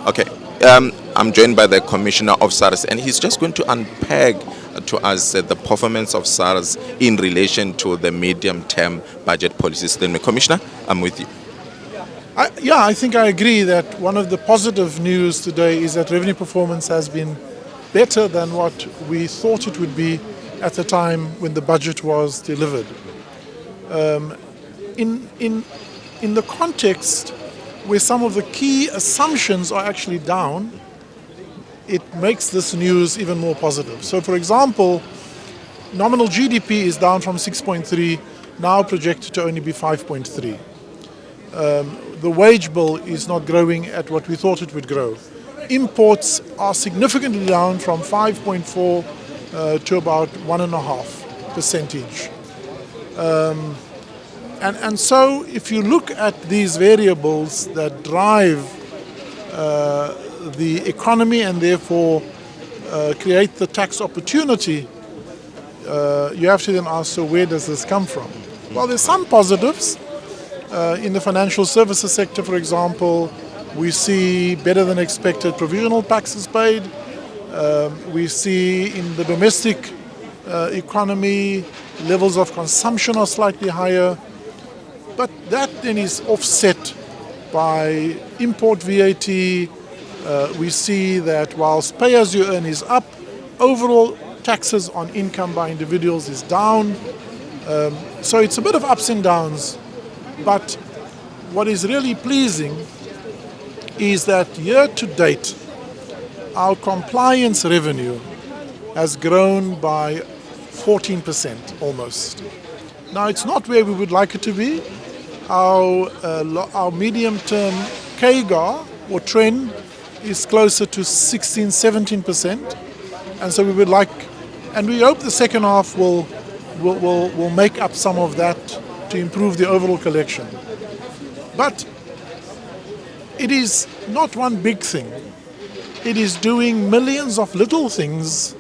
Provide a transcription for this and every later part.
Okay. I'm joined by the Commissioner of SARS, and he's just going to unpack to us the performance of SARS in relation to the medium-term budget policies. Then, Commissioner, I'm with you. I think I agree that one of the positive news today is that revenue performance has been better than what we thought it would be at the time when the budget was delivered. In the context where some of the key assumptions are actually down, it makes this news even more positive. So, for example, nominal GDP is down from 6.3, now projected to only be 5.3. The wage bill is not growing at what we thought it would grow. Imports are significantly down from 5.4 to about 1.5%. And so if you look at these variables that drive the economy and therefore create the tax opportunity, you have to then ask, so where does this come from? Well, there's some positives. In the financial services sector, for example, we see better than expected provisional taxes paid. We see in the domestic economy, levels of consumption are slightly higher. But that then is offset by import VAT. We see that whilst pay as you earn is up, overall taxes on income by individuals is down. So it's a bit of ups and downs. But what is really pleasing is that year to date, our compliance revenue has grown by 14% almost. Now, it's not where we would like it to be. Our medium-term CAGR or trend is closer to 16-17%, and so we would like, and we hope the second half will make up some of that to improve the overall collection. But it is not one big thing. It is doing millions of little things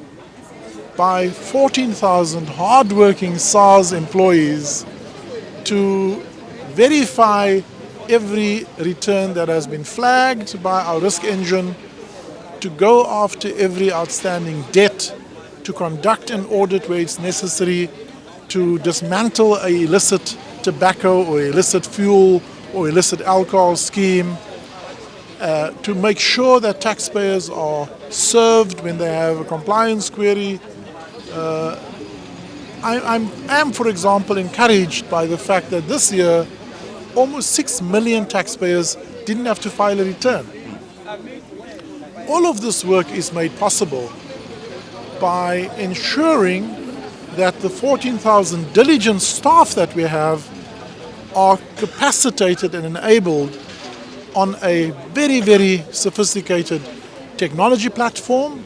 by 14,000 hard-working SARS employees to verify every return that has been flagged by our risk engine, to go after every outstanding debt, to conduct an audit where it's necessary, to dismantle an illicit tobacco or illicit fuel or illicit alcohol scheme, to make sure that taxpayers are served when they have a compliance query. I am, for example, encouraged by the fact that this year almost 6 million taxpayers didn't have to file a return. All of this work is made possible by ensuring that the 14,000 diligent staff that we have are capacitated and enabled on a very, very sophisticated technology platform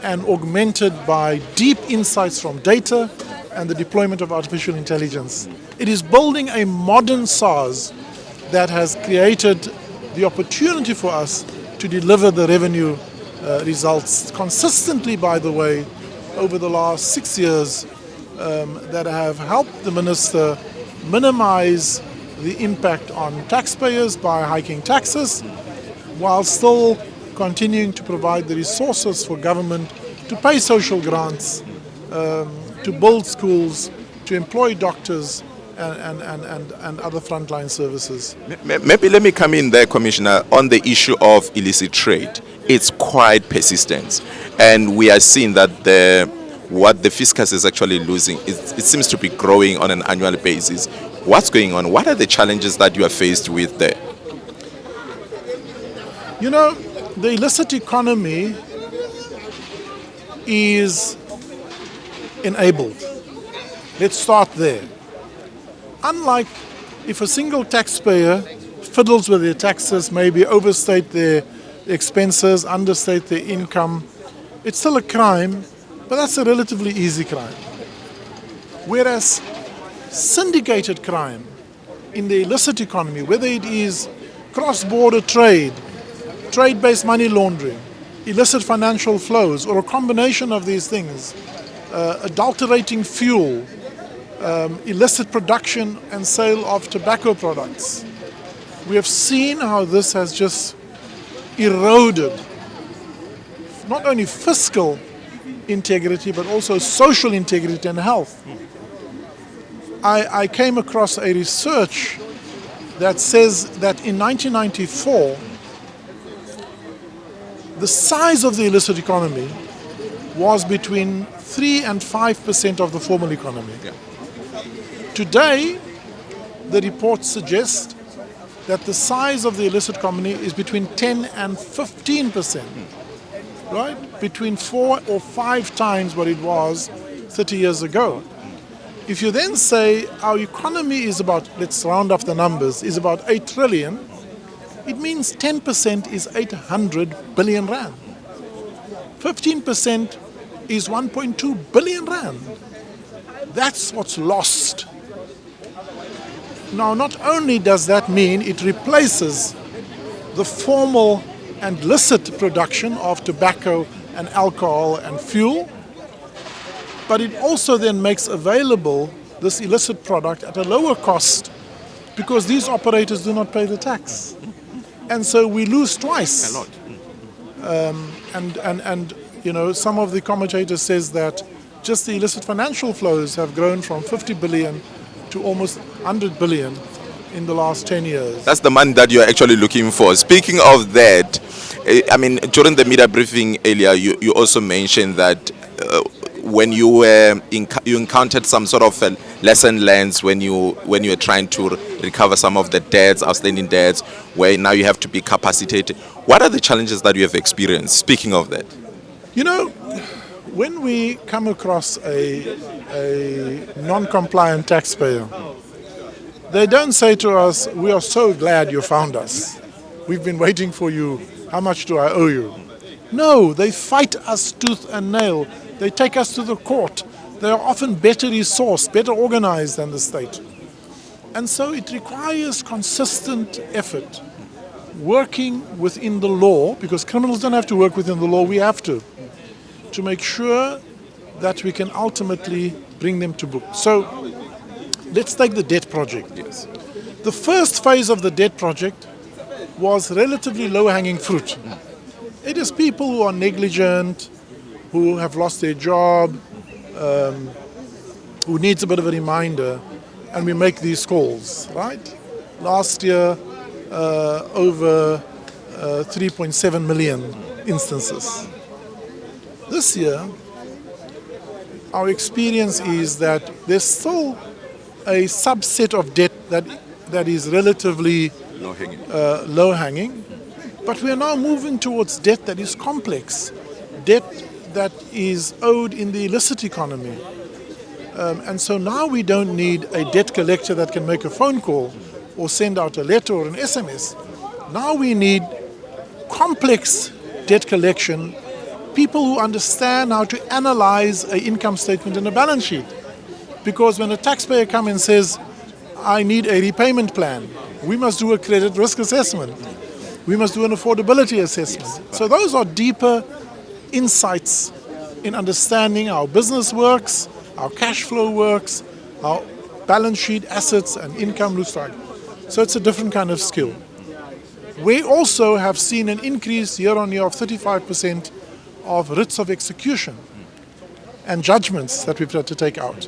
and augmented by deep insights from data and the deployment of artificial intelligence. It is building a modern SARS that has created the opportunity for us to deliver the revenue results consistently, by the way, over the last 6 years that have helped the Minister minimize the impact on taxpayers by hiking taxes, while still continuing to provide the resources for government to pay social grants, to build schools, to employ doctors and other frontline services. Maybe let me come in there, Commissioner, on the issue of illicit trade. It's quite persistent, and we are seeing that what the Fiscal is actually losing, it seems to be growing on an annual basis. What's going on? What are the challenges that you are faced with there? You know, the illicit economy is enabled. Let's start there. Unlike if a single taxpayer fiddles with their taxes, maybe overstate their expenses, understate their income, it's still a crime, but that's a relatively easy crime. Whereas syndicated crime in the illicit economy, whether it is cross-border trade, trade-based money laundering, illicit financial flows, or a combination of these things, adulterating fuel, illicit production and sale of tobacco products. We have seen how this has just eroded not only fiscal integrity but also social integrity and health. I came across a research that says that in 1994, the size of the illicit economy was between 3 and 5% of the formal economy. Yeah. Today, the reports suggest that the size of the illicit economy is between 10 and 15%, right? Between 4 or 5 times what it was 30 years ago. If you then say our economy is about, let's round off the numbers, is about 8 trillion, it means 10% is 800 billion rand. 15% is 1.2 billion rand. That's what's lost. Now, not only does that mean it replaces the formal and licit production of tobacco and alcohol and fuel, but it also then makes available this illicit product at a lower cost because these operators do not pay the tax. And so we lose twice. A lot. And you know, some of the commentators says that just the illicit financial flows have grown from 50 billion to almost 100 billion in the last 10 years. That's the money that you're actually looking for. Speaking of that, I mean, during the media briefing earlier, you also mentioned that when you encountered some sort of lesson learned when you were trying to recover some of the debts, outstanding debts, where now you have to be capacitated. What are the challenges that you have experienced? Speaking of that, you know, when we come across a non-compliant taxpayer, they don't say to us, "We are so glad you found us. We've been waiting for you. How much do I owe you?" No, they fight us tooth and nail. They take us to the court. They are often better resourced, better organized than the state. And so it requires consistent effort, working within the law, because criminals don't have to work within the law, we have to make sure that we can ultimately bring them to book. So let's take the debt project. yes, The first phase of the debt project was relatively low-hanging fruit. It is people who are negligent, who have lost their job, who needs a bit of a reminder, and we make these calls, right? Last year, over 3.7 million instances. This year, our experience is that there's still a subset of debt that is relatively low-hanging, but we are now moving towards debt that is complex, debt that is owed in the illicit economy. And so now we don't need a debt collector that can make a phone call or send out a letter or an SMS. Now we need complex debt collection, people who understand how to analyze an income statement and a balance sheet. Because when a taxpayer comes and says, "I need a repayment plan," we must do a credit risk assessment. We must do an affordability assessment. So those are deeper insights in understanding how business works, how cash flow works, how balance sheet assets and income looks like. So it's a different kind of skill. We also have seen an increase year on year of 35% of writs of execution and judgments that we've had to take out,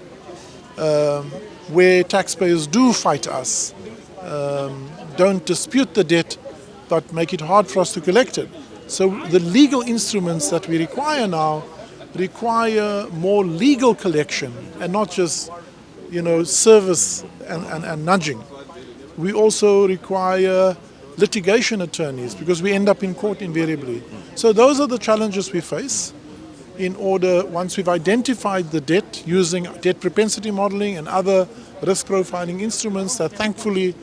where taxpayers do fight us, don't dispute the debt, but make it hard for us to collect it. So the legal instruments that we require now require more legal collection and not just, service and nudging. We also require litigation attorneys because we end up in court invariably. So those are the challenges we face in order, once we've identified the debt using debt propensity modeling and other risk profiling instruments that thankfully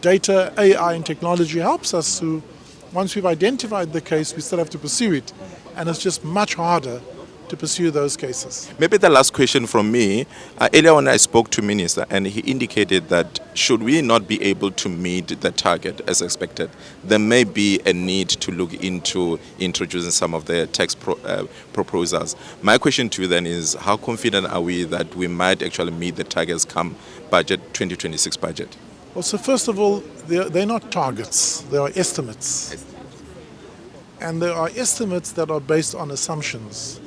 data, AI and technology helps us to. Once we've identified the case, we still have to pursue it. And it's just much harder to pursue those cases. Maybe the last question from me. Earlier when I spoke to Minister, and he indicated that should we not be able to meet the target as expected, there may be a need to look into introducing some of the tax proposals. My question to you then is, how confident are we that we might actually meet the targets come budget 2026 budget? Well, so first of all, they're not targets, they are estimates. and there are estimates that are based on assumptions.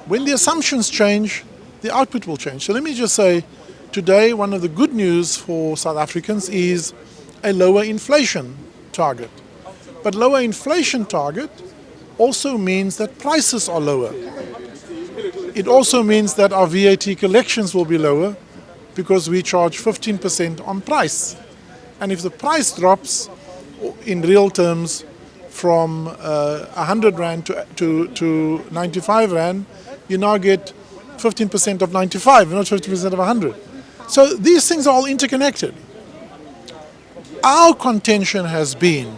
When the assumptions change, the output will change. So let me just say, today one of the good news for South Africans is a lower inflation target. But lower inflation target also means that prices are lower. It also means that our VAT collections will be lower because we charge 15% on price. And if the price drops in real terms from 100 Rand to 95 Rand, you now get 15% of 95, not 50% of 100. So these things are all interconnected. Our contention has been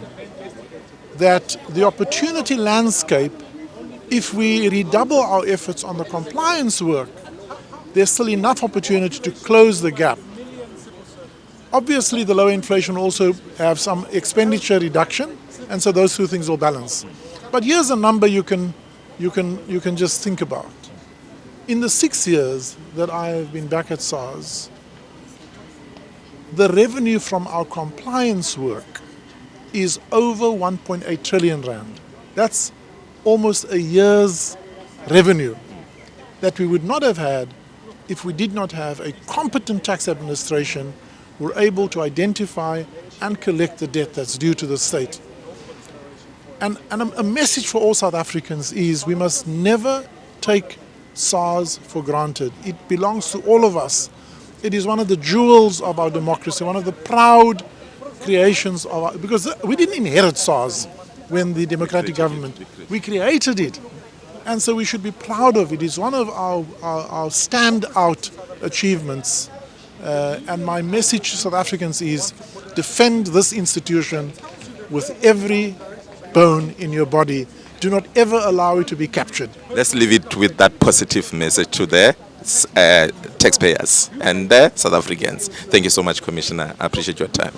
that the opportunity landscape, if we redouble our efforts on the compliance work, there's still enough opportunity to close the gap. Obviously, the lower inflation also have some expenditure reduction, and so those two things will balance. But here's a number you can just think about. In the 6 years that I have been back at SARS, the revenue from our compliance work is over 1.8 trillion Rand. That's almost a year's revenue that we would not have had if we did not have a competent tax administration who were able to identify and collect the debt that's due to the state. And a message for all South Africans is we must never take SARS for granted. It belongs to all of us. It is one of the jewels of our democracy, one of the proud creations of our, because we didn't inherit SARS when the democratic government, we created it. And so we should be proud of it. It's one of our standout achievements. And my message to South Africans is defend this institution with every bone in your body. Do not ever allow it to be captured. Let's leave it with that positive message to the taxpayers and the South Africans. Thank you so much, Commissioner. I appreciate your time.